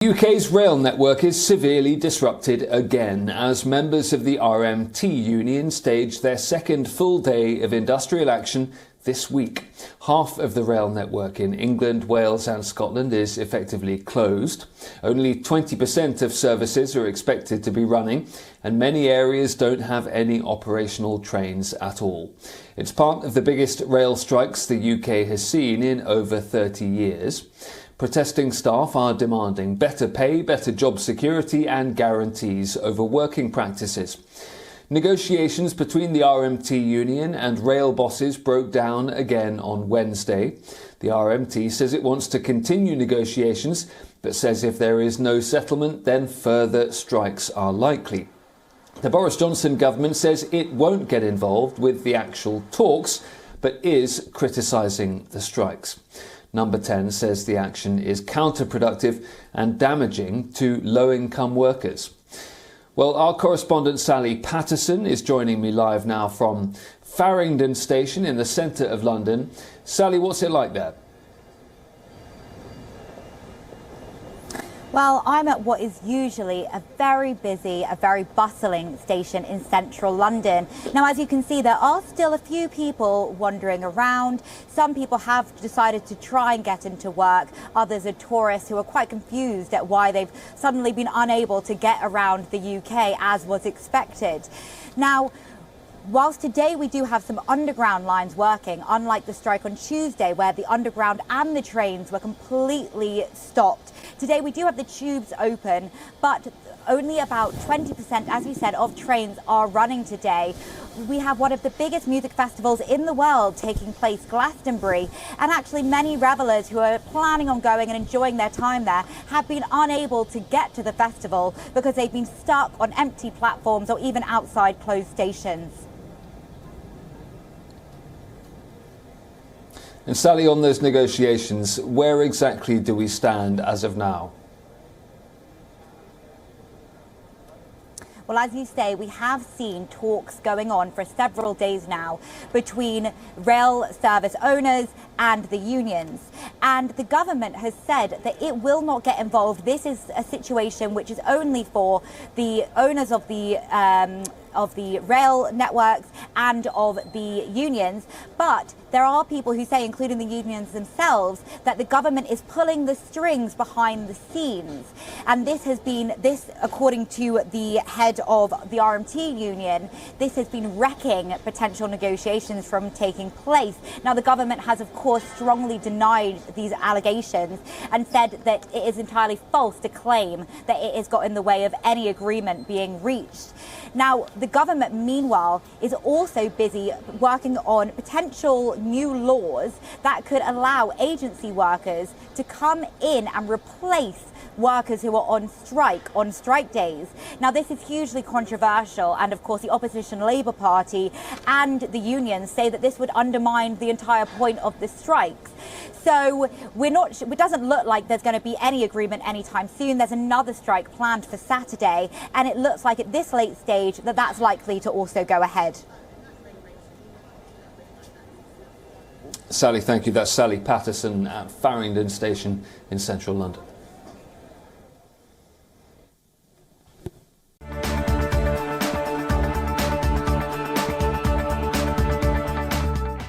The UK's rail network is severely disrupted again as members of the RMT union stage their second full day of industrial action this week. Half of the rail network in England, Wales and Scotland is effectively closed. Only 20% of services are expected to be running, and many areas don't have any operational trains at all. It's part of the biggest rail strikes the UK has seen in over 30 years. Protesting staff are demanding better pay, better job security and guarantees over working practices. Negotiations between the RMT union and rail bosses broke down again on Wednesday. The RMT says it wants to continue negotiations, but says if there is no settlement, then further strikes are likely. The Boris Johnson government says it won't get involved with the actual talks, but is criticising the strikes. Number 10 says the action is counterproductive and damaging to low-income workers. Well, our correspondent Sally Paterson is joining me live now from Farringdon Station in the centre of London. Sally, what's it like there? Well, I'm at what is usually a very busy, a very bustling station in central London. Now, as you can see, there are still a few people wandering around. Some people have decided to try and get into work. Others are tourists who are quite confused at why they've suddenly been unable to get around the UK as was expected. Now, whilst today we do have some underground lines working, unlike the strike on Tuesday where the underground and the trains were completely stopped, today we do have the tubes open, but only about 20%, as you said, of trains are running today. We have one of the biggest music festivals in the world taking place, Glastonbury, and actually many revellers who are planning on going and enjoying their time there have been unable to get to the festival because they've been stuck on empty platforms or even outside closed stations. And Sally, on those negotiations, where exactly do we stand as of now? Well, as you say, we have seen talks going on for several days now between rail service owners and the unions. And the government has said that it will not get involved. This is a situation which is only for the owners of the rail networks and of the unions. But there are people who say, including the unions themselves, that the government is pulling the strings behind the scenes. And this, according to the head of the RMT union, this has been wrecking potential negotiations from taking place. Now, the government has, of course, strongly denied these allegations and said that it is entirely false to claim that it has got in the way of any agreement being reached. Now, the government, meanwhile, is also busy working on potential new laws that could allow agency workers to come in and replace workers who are on strike days. Now, this is hugely controversial, and of course the opposition Labour Party and the unions say that this would undermine the entire point of the strikes. So it doesn't look like there's going to be any agreement anytime soon. There's another strike planned for Saturday, and it looks like at this late stage that that's likely to also go ahead. Sally, thank you. That's Sally Paterson at Farringdon Station in central London.